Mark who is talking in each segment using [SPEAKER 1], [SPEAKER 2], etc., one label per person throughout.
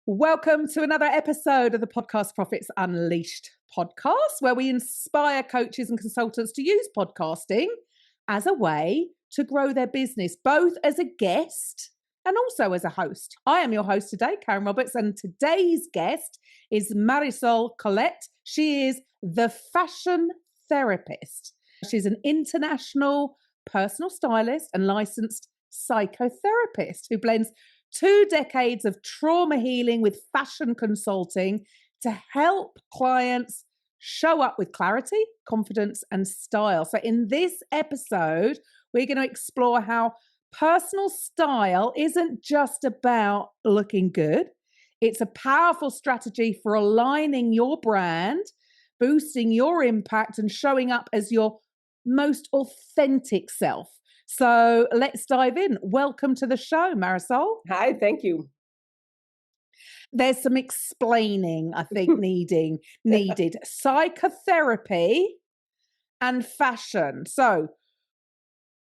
[SPEAKER 1] Welcome to another episode of the Podcast Profits Unleashed podcast, where we inspire coaches and consultants to use podcasting as a way to grow their business, both as a guest and also as a host. I am your host today, Karen Roberts, and today's guest is Marisol Colette. She is the fashion therapist. She's an international personal stylist and licensed psychotherapist who blends 2 decades of trauma healing with fashion consulting to help clients show up with clarity, confidence, and style. So in this episode, we're going to explore how personal style isn't just about looking good. It's a powerful strategy for aligning your brand, boosting your impact, and showing up as your most authentic self. So let's dive in. Welcome to the show, Marisol.
[SPEAKER 2] Hi, thank you.
[SPEAKER 1] There's some explaining, I think, needed. Psychotherapy and fashion. So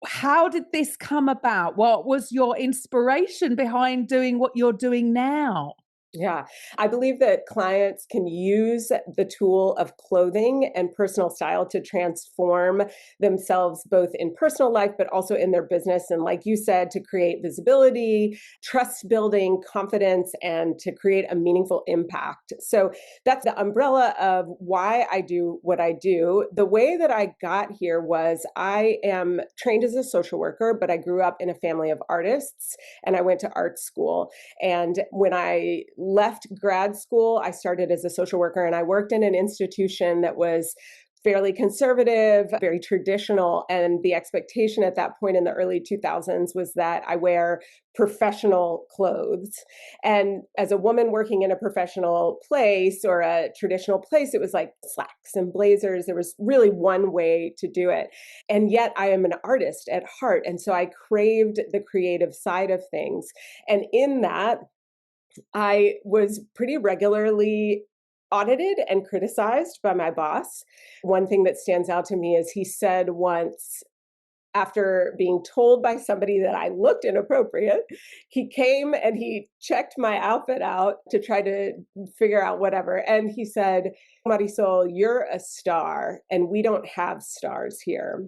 [SPEAKER 1] how did this come about? What was your inspiration behind doing what you're doing now?
[SPEAKER 2] Yeah, I believe that clients can use the tool of clothing and personal style to transform themselves both in personal life, but also in their business. And like you said, to create visibility, trust building, confidence, and to create a meaningful impact. So that's the umbrella of why I do what I do. The way that I got here was I am trained as a social worker, but I grew up in a family of artists and I went to art school. And when I left grad school, I started as a social worker and I worked in an institution that was fairly conservative, very traditional. And the expectation at that point in the early 2000s was that I wear professional clothes. And as a woman working in a professional place or a traditional place, it was like slacks and blazers. There was really one way to do it. And yet I am an artist at heart. And so I craved the creative side of things. And in that, I was pretty regularly audited and criticized by my boss. One thing that stands out to me is he said once, after being told by somebody that I looked inappropriate, he came and he checked my outfit out to try to figure out whatever. And he said, "Marisol, you're a star and we don't have stars here."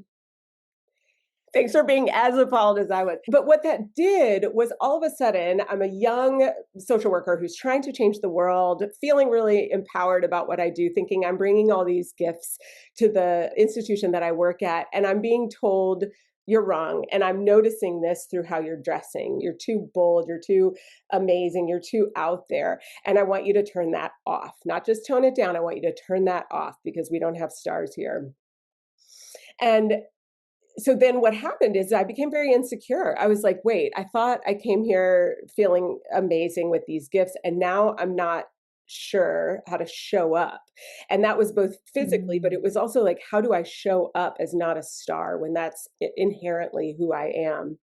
[SPEAKER 2] Thanks for being as appalled as I was. But what that did was all of a sudden, I'm a young social worker who's trying to change the world, feeling really empowered about what I do, thinking I'm bringing all these gifts to the institution that I work at. And I'm being told, "You're wrong." And I'm noticing this through how you're dressing. You're too bold. You're too amazing. You're too out there. And I want you to turn that off, not just tone it down. I want you to turn that off because we don't have stars here. And so then what happened is I became very insecure. I was like, wait, I thought I came here feeling amazing with these gifts, and now I'm not sure how to show up. And that was both physically, but it was also like, how do I show up as not a star when that's inherently who I am?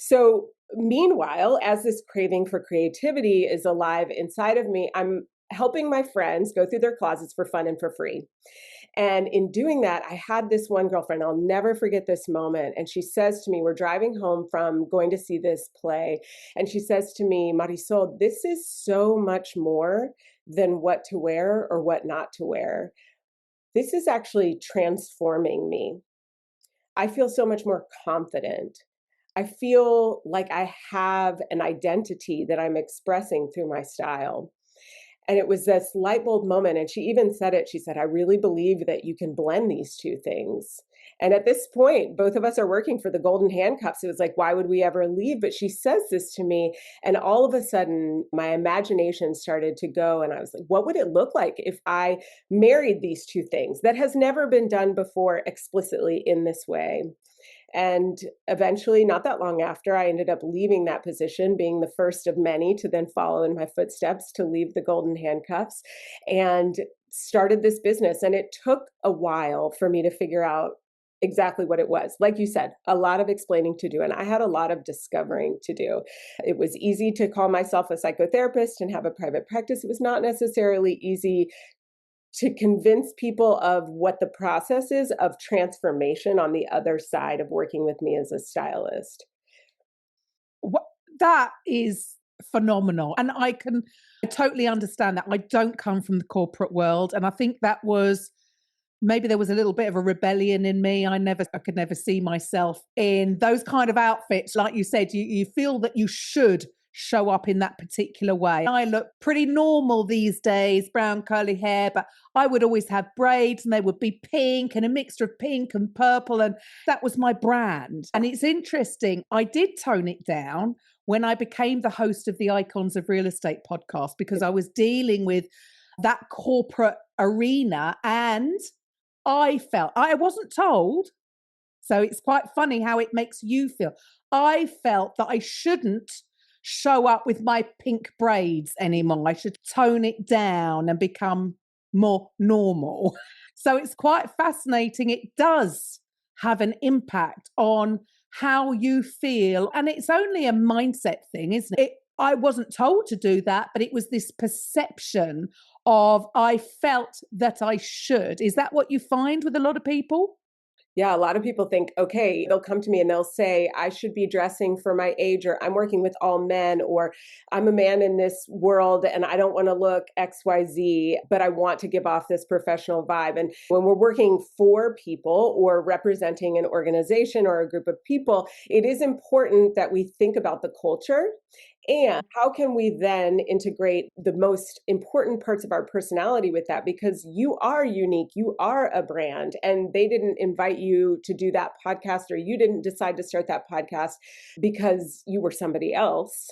[SPEAKER 2] So meanwhile, as this craving for creativity is alive inside of me, I'm helping my friends go through their closets for fun and for free. And in doing that, I had this one girlfriend, I'll never forget this moment. And she says to me, we're driving home from going to see this play. And she says to me, "Marisol, this is so much more than what to wear or what not to wear. This is actually transforming me. I feel so much more confident. I feel like I have an identity that I'm expressing through my style." And it was this light bulb moment. And she even said it. She said, "I really believe that you can blend these two things." And at this point, both of us are working for the golden handcuffs. It was like, why would we ever leave? But she says this to me. And all of a sudden, my imagination started to go. And I was like, what would it look like if I married these two things? That has never been done before explicitly in this way. And eventually, not that long after, I ended up leaving that position, being the first of many to then follow in my footsteps to leave the golden handcuffs and started this business. And it took a while for me to figure out exactly what it was. Like you said, a lot of explaining to do. And I had a lot of discovering to do. It was easy to call myself a psychotherapist and have a private practice. It was not necessarily easy to convince people of what the process is of transformation on the other side of working with me as a stylist.
[SPEAKER 1] That is phenomenal. And I totally understand that. I don't come from the corporate world. And I think that was maybe there was a little bit of a rebellion in me. I could never see myself in those kind of outfits. Like you said, you feel that you should show up in that particular way. I look pretty normal these days, brown curly hair, but I would always have braids and they would be pink and a mixture of pink and purple. And that was my brand. And it's interesting. I did tone it down when I became the host of the Icons of Real Estate podcast, because I was dealing with that corporate arena and I wasn't told. So it's quite funny how it makes you feel. I felt that I shouldn't show up with my pink braids anymore. I should tone it down and become more normal. So it's quite fascinating. It does have an impact on how you feel. And it's only a mindset thing, isn't it? I wasn't told to do that, but it was this perception of I felt that I should. Is that what you find with a lot of people?
[SPEAKER 2] Yeah, a lot of people think, okay, they'll come to me and they'll say, I should be dressing for my age, or I'm working with all men, or I'm a man in this world and I don't want to look XYZ, but I want to give off this professional vibe. And when we're working for people or representing an organization or a group of people, it is important that we think about the culture. And how can we then integrate the most important parts of our personality with that? Because you are unique, you are a brand, and they didn't invite you to do that podcast, or you didn't decide to start that podcast because you were somebody else.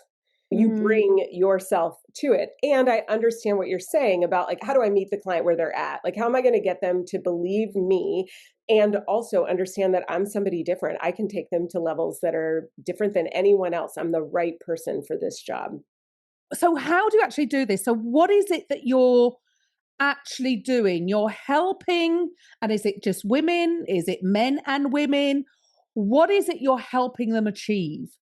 [SPEAKER 2] You bring yourself to it. And I understand what you're saying about, like, how do I meet the client where they're at? Like, how am I going to get them to believe me and also understand that I'm somebody different? I can take them to levels that are different than anyone else. I'm the right person for this job.
[SPEAKER 1] So how do you actually do this? So what is it that you're actually doing? You're helping, and is it just women? Is it men and women? What is it you're helping them achieve?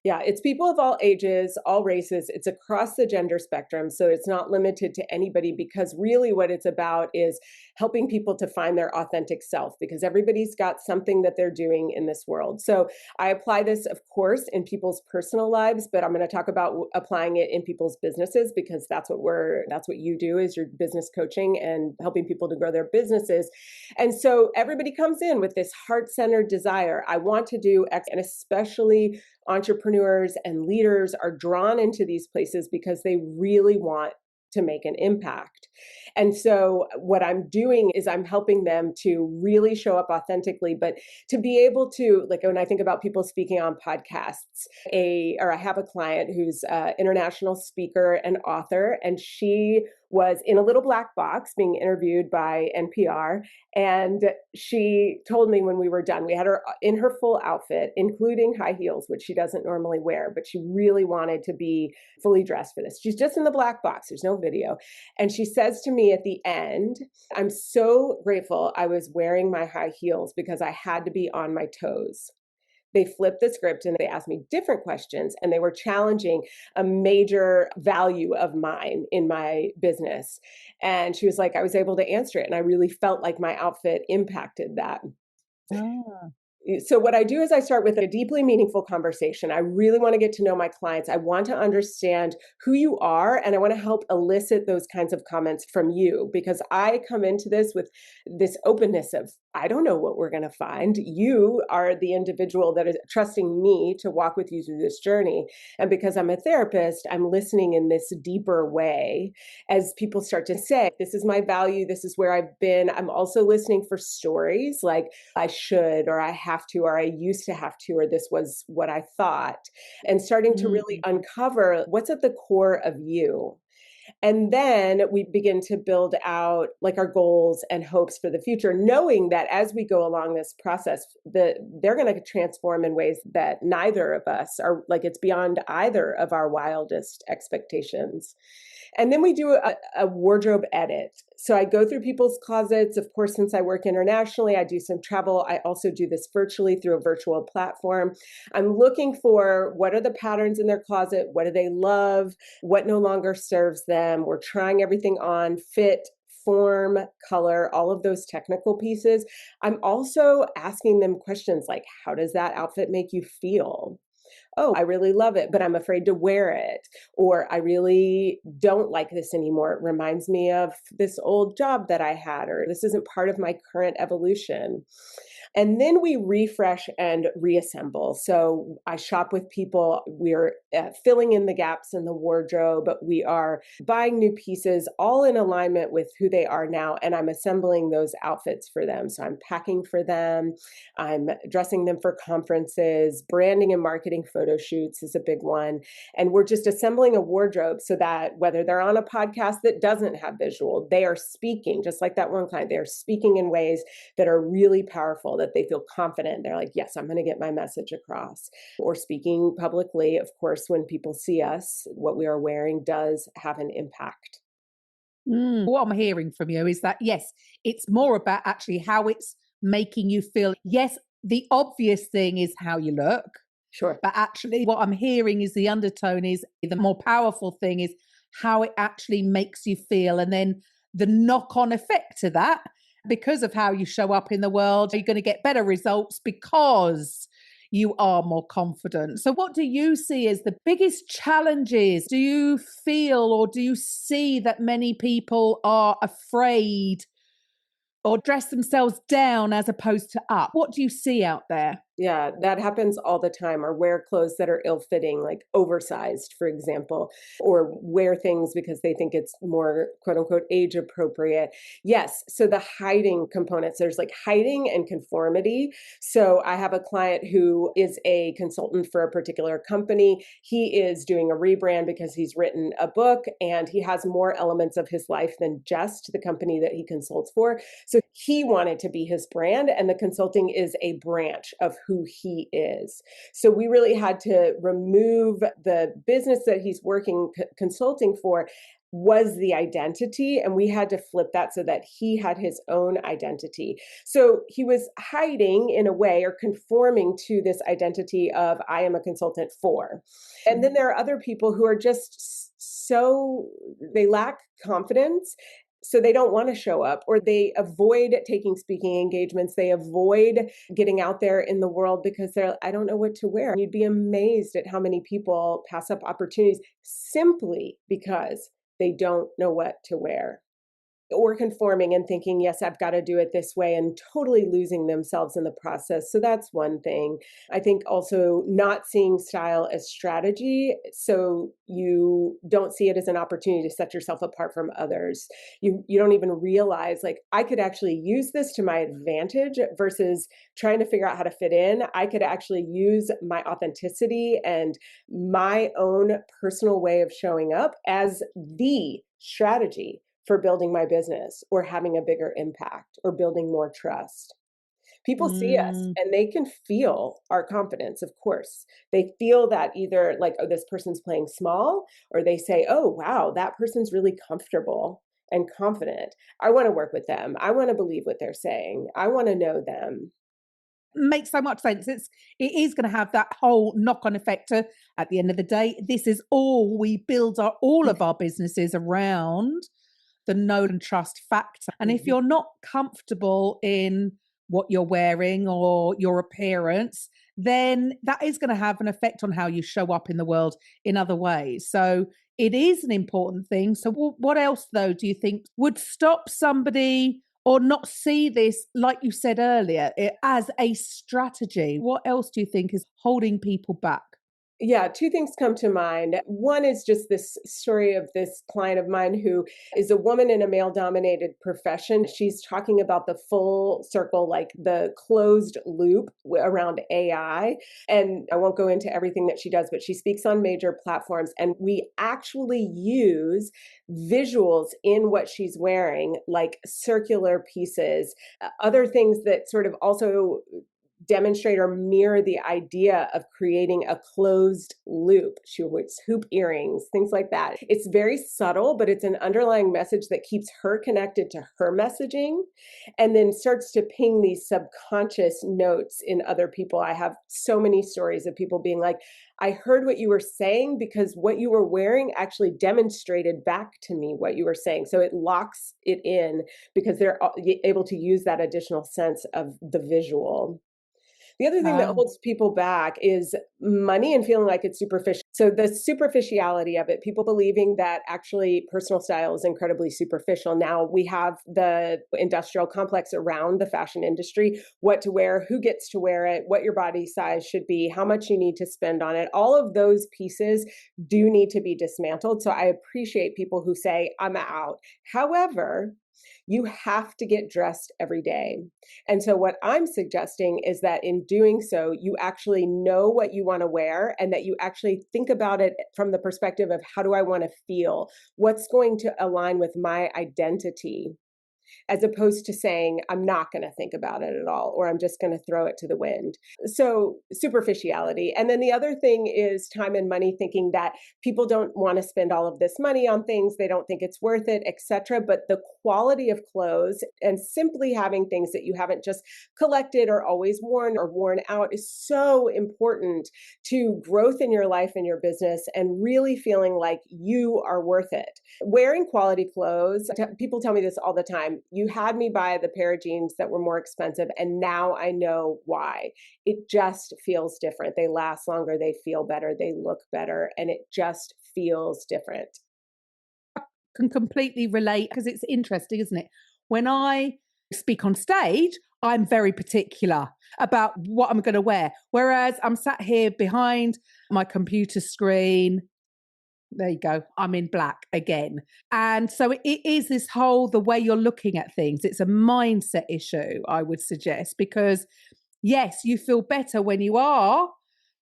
[SPEAKER 2] Yeah, it's people of all ages, all races. It's across the gender spectrum. So it's not limited to anybody, because really what it's about is helping people to find their authentic self, because everybody's got something that they're doing in this world. So I apply this, of course, in people's personal lives, but I'm going to talk about applying it in people's businesses, because that's what you do, is your business coaching and helping people to grow their businesses. And so everybody comes in with this heart-centered desire. I want to do X, and especially entrepreneurs and leaders are drawn into these places because they really want to make an impact. And so what I'm doing is I'm helping them to really show up authentically, but to be able to, like, when I think about people speaking on podcasts, I have a client who's an international speaker and author, and she was in a little black box being interviewed by NPR. And she told me when we were done, we had her in her full outfit, including high heels, which she doesn't normally wear, but she really wanted to be fully dressed for this. She's just in the black box. There's no video. And she says to me at the end, I'm so grateful I was wearing my high heels because I had to be on my toes. They flipped the script and they asked me different questions, and they were challenging a major value of mine in my business. And she was like, I was able to answer it. And I really felt like my outfit impacted that.
[SPEAKER 1] Ah.
[SPEAKER 2] So what I do is I start with a deeply meaningful conversation. I really want to get to know my clients. I want to understand who you are, and I want to help elicit those kinds of comments from you, because I come into this with this openness of, I don't know what we're going to find. You are the individual that is trusting me to walk with you through this journey. And because I'm a therapist, I'm listening in this deeper way as people start to say, this is my value, this is where I've been. I'm also listening for stories like, I should, or I have to, or I used to have to, or this was what I thought, and starting to really uncover what's at the core of you. And then we begin to build out like our goals and hopes for the future, knowing that as we go along this process, they're going to transform in ways that neither of us are, like, it's beyond either of our wildest expectations. And then we do a wardrobe edit. So I go through people's closets. Of course, since I work internationally, I do some travel. I also do this virtually through a virtual platform. I'm looking for, what are the patterns in their closet? What do they love? What no longer serves them? We're trying everything on: fit, form, color, all of those technical pieces. I'm also asking them questions like, how does that outfit make you feel? oh, I really love it, but I'm afraid to wear it. Or I really don't like this anymore. It reminds me of this old job that I had, or this isn't part of my current evolution. And then we refresh and reassemble. So I shop with people. We're filling in the gaps in the wardrobe, but we are buying new pieces all in alignment with who they are now. And I'm assembling those outfits for them. So I'm packing for them. I'm dressing them for conferences. Branding and marketing photo shoots is a big one. And we're just assembling a wardrobe so that whether they're on a podcast that doesn't have visual, they are speaking, just like that one client, they're speaking in ways that are really powerful, that they feel confident. They're like, yes, I'm going to get my message across. Or speaking publicly, of course, when people see us, what we are wearing does have an impact.
[SPEAKER 1] What I'm hearing from you is that, yes, it's more about actually how it's making you feel. Yes, the obvious thing is how you look,
[SPEAKER 2] Sure.
[SPEAKER 1] but actually, what I'm hearing is the undertone is the more powerful thing is how it actually makes you feel. And then the knock on effect to that, because of how you show up in the world, you're going to get better results because you are more confident. So, what do you see as the biggest challenges? Do you feel or do you see that many people are afraid or dress themselves down as opposed to up? What do you see out there?
[SPEAKER 2] Yeah, that happens all the time, or wear clothes that are ill-fitting, like oversized, for example, or wear things because they think it's more quote unquote age appropriate. Yes, so the hiding components, there's like hiding and conformity. So I have a client who is a consultant for a particular company. He is doing a rebrand because he's written a book and he has more elements of his life than just the company that he consults for. So he wanted to be his brand, and the consulting is a branch of who he is. So we really had to remove the business that he's working consulting for was the identity, and we had to flip that so that he had his own identity. So he was hiding in a way, or conforming to this identity of I am a consultant for. And then there are other people who are just so, they lack confidence, so they don't want to show up, or they avoid taking speaking engagements. They avoid getting out there in the world because I don't know what to wear. You'd be amazed at how many people pass up opportunities simply because they don't know what to wear, or conforming and thinking, yes, I've got to do it this way, and totally losing themselves in the process. So that's one thing. I think also not seeing style as strategy. So you don't see it as an opportunity to set yourself apart from others. You don't even realize, like, I could actually use this to my advantage versus trying to figure out how to fit in. I could actually use my authenticity and my own personal way of showing up as the strategy for building my business, or having a bigger impact, or building more trust. People see us
[SPEAKER 1] Mm.
[SPEAKER 2] and they can feel our confidence, of course. They feel that either like, oh, this person's playing small, or they say, oh, wow, that person's really comfortable and confident. I want to work with them. I want to believe what they're saying. I want to know them.
[SPEAKER 1] Makes so much sense. It is going to have that whole knock-on effect. At the end of the day, this is all we build all of our businesses around, the know and trust factor. And if
[SPEAKER 2] Mhm.
[SPEAKER 1] you're not comfortable in what you're wearing or your appearance, then that is going to have an effect on how you show up in the world in other ways. So it is an important thing. So what else though do you think would stop somebody or not see this, like you said earlier, as a strategy? What else do you think is holding people back?
[SPEAKER 2] Yeah, two things come to mind. One is just this story of this client of mine who is a woman in a male dominated profession. She's talking about the full circle, like the closed loop around AI. And I won't go into everything that she does, but she speaks on major platforms. And we actually use visuals in what she's wearing, like circular pieces, other things that sort of also demonstrate or mirror the idea of creating a closed loop. She wears hoop earrings, things like that. It's very subtle, but it's an underlying message that keeps her connected to her messaging, and then starts to ping these subconscious notes in other people. I have so many stories of people being like, I heard what you were saying because what you were wearing actually demonstrated back to me what you were saying. So it locks it in because they're able to use that additional sense of the visual. The other thing that
[SPEAKER 1] Oh,
[SPEAKER 2] holds people back is money and feeling like it's superficial. So the superficiality of it, people believing that actually personal style is incredibly superficial. Now we have the industrial complex around the fashion industry, what to wear, who gets to wear it, what your body size should be, how much you need to spend on it. All of those pieces do need to be dismantled. So I appreciate people who say, I'm out. However, you have to get dressed every day. And so, what I'm suggesting is that in doing so, you actually know what you want to wear and that you actually think about it from the perspective of how do I want to feel? What's going to align with my identity? As opposed to saying, I'm not going to think about it at all, or I'm just going to throw it to the wind. So, superficiality. And then the other thing is time and money, thinking that people don't want to spend all of this money on things, they don't think it's worth it, etc. But the quality of clothes and simply having things that you haven't just collected or always worn or worn out is so important to growth in your life and your business and really feeling like you are worth it. Wearing quality clothes, people tell me this all the time. You had me buy the pair of jeans that were more expensive, and now I know why. It just feels different. They last longer, they feel better, they look better, and it just feels different.
[SPEAKER 1] can completely relate because it's interesting, isn't it? When I speak on stage, I'm very particular about what I'm going to wear. Whereas I'm sat here behind my computer screen. There you go. I'm in black again. And so it is this whole, the way you're looking at things. It's a mindset issue, I would suggest, because yes, you feel better when you are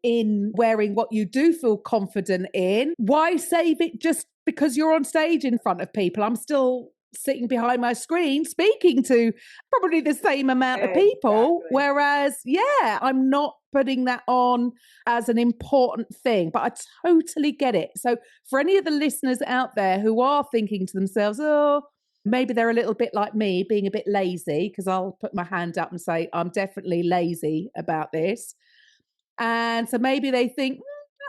[SPEAKER 1] in wearing what you do feel confident in. Why save it just because you're on stage in front of people? I'm still sitting behind my screen speaking to probably the same amount of people.
[SPEAKER 2] Exactly.
[SPEAKER 1] Whereas, yeah, I'm not putting that on as an important thing, but I totally get it. So for any of the listeners out there who are thinking to themselves, oh, maybe they're a little bit like me, being a bit lazy, because I'll put my hand up and say, I'm definitely lazy about this. And so maybe they think,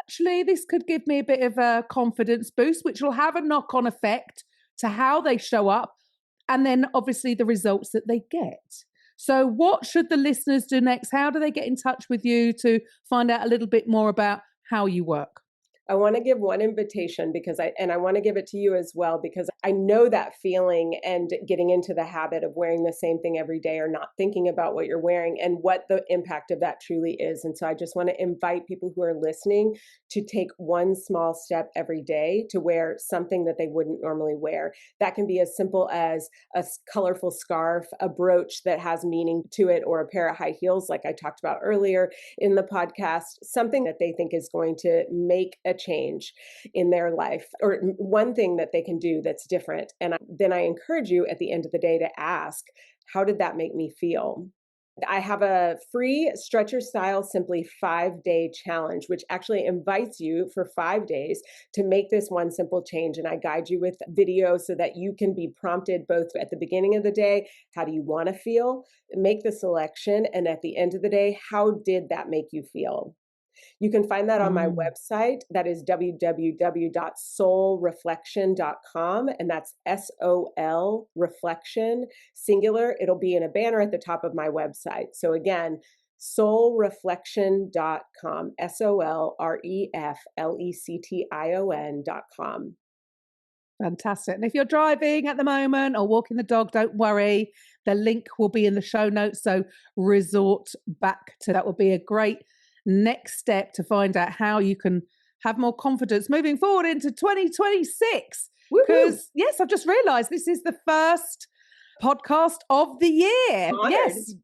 [SPEAKER 1] actually, this could give me a bit of a confidence boost, which will have a knock on effect to how they show up and then obviously the results that they get. So, what should the listeners do next? How do they get in touch with you to find out a little bit more about how you work?
[SPEAKER 2] I want to give one invitation because I want to give it to you as well, because I know that feeling and getting into the habit of wearing the same thing every day or not thinking about what you're wearing and what the impact of that truly is. And so I just want to invite people who are listening to take one small step every day to wear something that they wouldn't normally wear. That can be as simple as a colorful scarf, a brooch that has meaning to it, or a pair of high heels, like I talked about earlier in the podcast, something that they think is going to make a change in their life, or one thing that they can do that's different. And then I encourage you at the end of the day to ask, how did that make me feel? I have a free Stretch Your Style Simply 5-day challenge, which actually invites you for 5 days to make this one simple change. And I guide you with video so that you can be prompted both at the beginning of the day, how do you want to feel? Make the selection. And at the end of the day, how did that make you feel? You can find that on my
[SPEAKER 1] Mm.
[SPEAKER 2] website. That is www.soulreflection.com. And that's SOL reflection, singular. It'll be in a banner at the top of my website. So again, soulreflection.com, SOLREFLECTION.com.
[SPEAKER 1] Fantastic. And if you're driving at the moment or walking the dog, don't worry. The link will be in the show notes. So resort back to that will be a great next step to find out how you can have more confidence moving forward into 2026.
[SPEAKER 2] Woohoo!
[SPEAKER 1] Because, yes, I've just realized this is the first podcast of the year.
[SPEAKER 2] Honored.
[SPEAKER 1] Yes.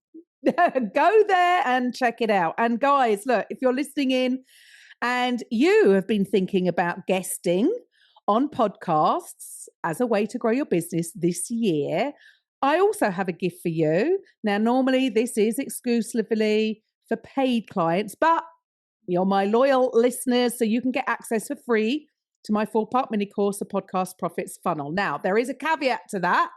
[SPEAKER 1] Go there and check it out. And guys, look, if you're listening in and you have been thinking about guesting on podcasts as a way to grow your business this year, I also have a gift for you. Now, normally this is exclusively for paid clients, but you're my loyal listeners, so you can get access for free to my 4-part mini course, The Podcast Profits Funnel. Now, there is a caveat to that.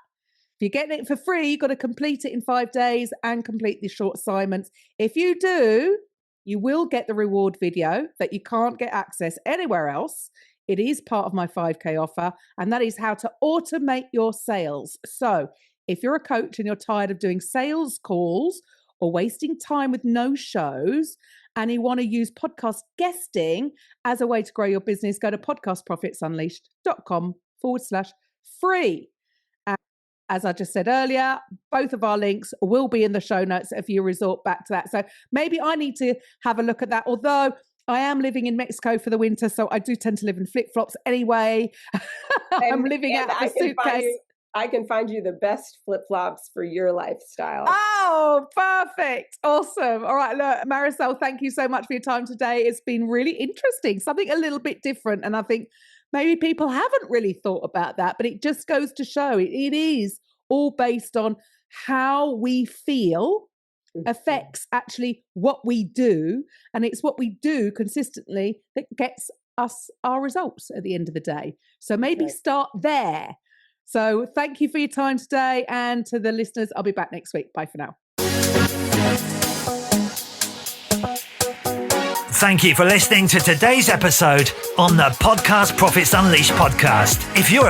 [SPEAKER 1] If you're getting it for free, you've got to complete it in 5 days and complete the short assignments. If you do, you will get the reward video that you can't get access anywhere else. It is part of my 5K offer, and that is how to automate your sales. So if you're a coach and you're tired of doing sales calls or wasting time with no shows, and you want to use podcast guesting as a way to grow your business, go to podcastprofitsunleashed.com/free. As I just said earlier, both of our links will be in the show notes if you resort back to that. So maybe I need to have a look at that. Although I am living in Mexico for the winter, so I do tend to live in flip-flops anyway. I'm living out of a suitcase.
[SPEAKER 2] I can find you the best flip-flops for your lifestyle.
[SPEAKER 1] Oh, perfect. Awesome. All right, look, Marisol, thank you so much for your time today. It's been really interesting, something a little bit different. And I think maybe people haven't really thought about that, but it just goes to show it is all based on how we feel affects actually what we do. And it's what we do consistently that gets us our results at the end of the day. So maybe start there. So thank you for your time today. And to the listeners, I'll be back next week. Bye for now.
[SPEAKER 3] Thank you for listening to today's episode on the Podcast Profits Unleashed podcast. If you're